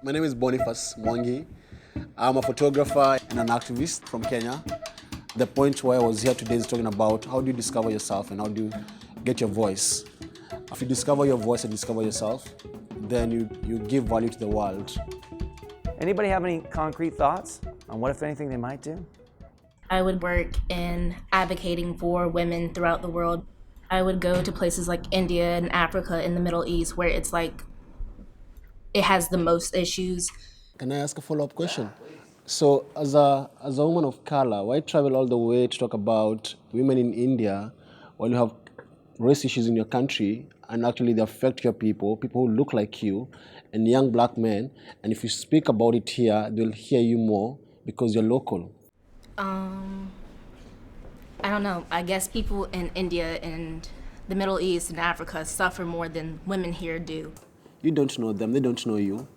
My name is Boniface Mwangi. I'm a photographer and an activist from Kenya. The point why I was here today is talking about how do you discover yourself and how do you get your voice. If you discover your voice and discover yourself, then you give value to the world. Anybody have any concrete thoughts on what, if anything, they might do? I would work in advocating for women throughout the world. I would go to places like India and Africa in the Middle East where it's like it has the most issues. Can I ask a follow-up question? So as a woman of color, why travel all the way to talk about women in India while you have race issues in your country and actually they affect your people who look like you and young black men, and if you speak about it here, they'll hear you more because you're local? I don't know. I guess people in India and the Middle East and Africa suffer more than women here do. You don't know them, they don't know you,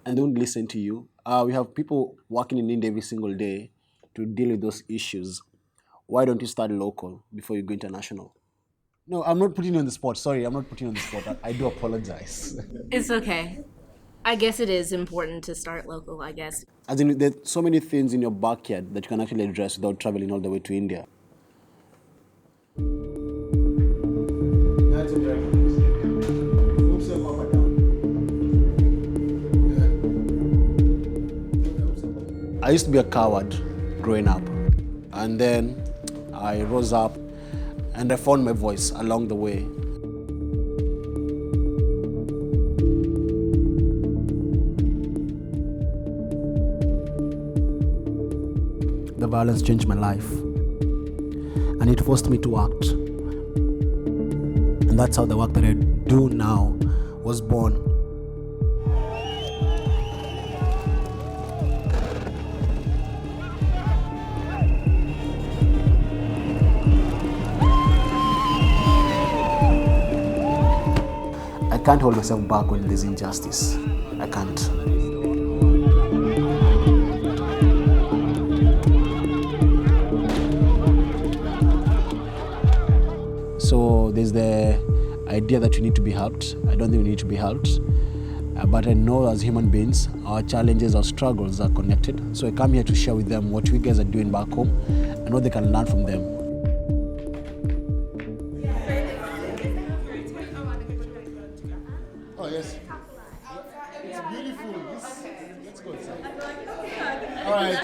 and they don't listen to you. We have people working in India every single day to deal with those issues. Why don't you start local before you go international? No, I'm not putting you on the spot. Sorry, I'm not putting you on the spot. I do apologize. It's okay. I guess it is important to start local, I guess. As in, there's so many things in your backyard that you can actually address without traveling all the way to India. I used to be a coward growing up, and then I rose up and I found my voice along the way. The violence changed my life, and it forced me to act. And that's how the work that I do now was born. I can't hold myself back when there's injustice. I can't. So there's the idea that you need to be helped. I don't think we need to be helped. But I know as human beings, our challenges, our struggles are connected. So I come here to share with them what we guys are doing back home and what they can learn from them. Oh, yes. It's beautiful. Let's go inside. All right.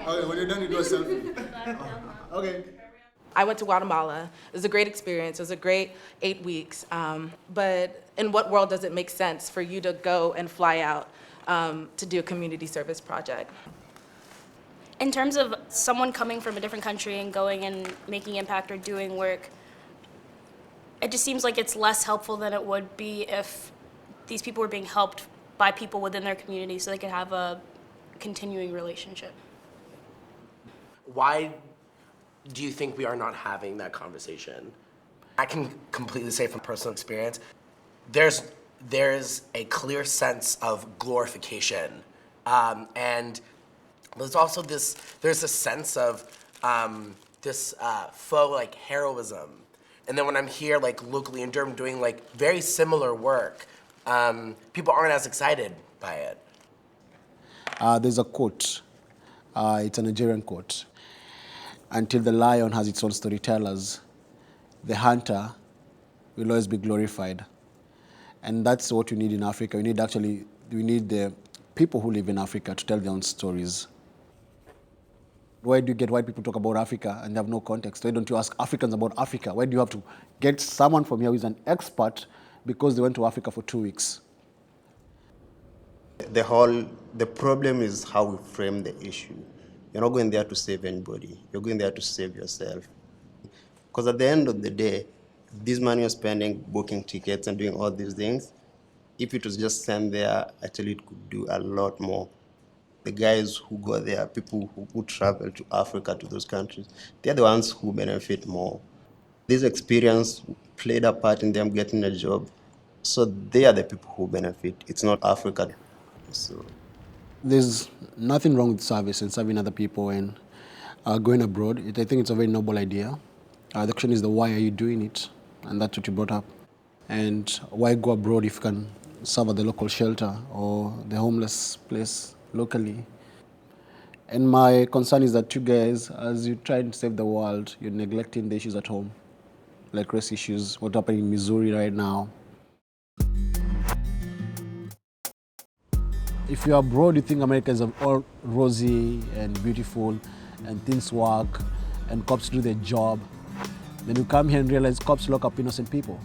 Okay, when you're done, you do a selfie. Okay. I went to Guatemala. It was a great experience. It was a great 8 weeks. But in what world does it make sense for you to go and fly out to do a community service project? In terms of someone coming from a different country and going and making impact or doing work, it just seems like it's less helpful than it would be if these people were being helped by people within their community so they could have a continuing relationship. Why do you think we are not having that conversation? I can completely say from personal experience, there's a clear sense of glorification. And there's also there's a sense of this faux like heroism. And then when I'm here like locally in Durham doing like very similar work, people aren't as excited by it. There's a quote, it's a Nigerian quote. Until the lion has its own storytellers, the hunter will always be glorified. And that's what we need in Africa. We need the people who live in Africa to tell their own stories. Why do you get white people talk about Africa and they have no context? Why don't you ask Africans about Africa? Why do you have to get someone from here who is an expert because they went to Africa for 2 weeks? The problem is how we frame the issue. You're not going there to save anybody. You're going there to save yourself. Because at the end of the day, this money you're spending booking tickets and doing all these things, if it was just sent there, actually it could do a lot more. The guys who go there, people who travel to Africa, to those countries, they're the ones who benefit more. This experience played a part in them getting a job. So they are the people who benefit. It's not Africa. So there's nothing wrong with service and serving other people and going abroad. I think it's a very noble idea. The question is why are you doing it? And that's what you brought up. And why go abroad if you can serve at the local shelter or the homeless place locally? And my concern is that you guys, as you try to save the world, you're neglecting the issues at home, like race issues, what's happening in Missouri right now. If you're abroad, you think America is all rosy and beautiful and things work and cops do their job. Then you come here and realize cops lock up innocent people.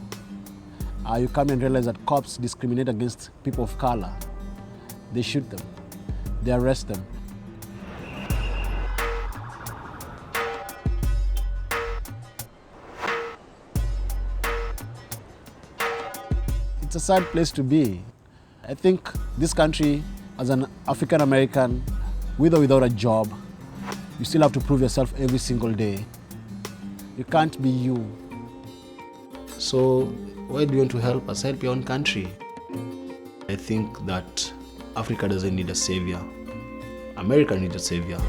You come here and realize that cops discriminate against people of color. They shoot them. They arrest them. It's a sad place to be. I think this country, as an African American, with or without a job, you still have to prove yourself every single day. You can't be you. So why do you want to help us? Help your own country. I think that Africa doesn't need a savior. America needs a savior.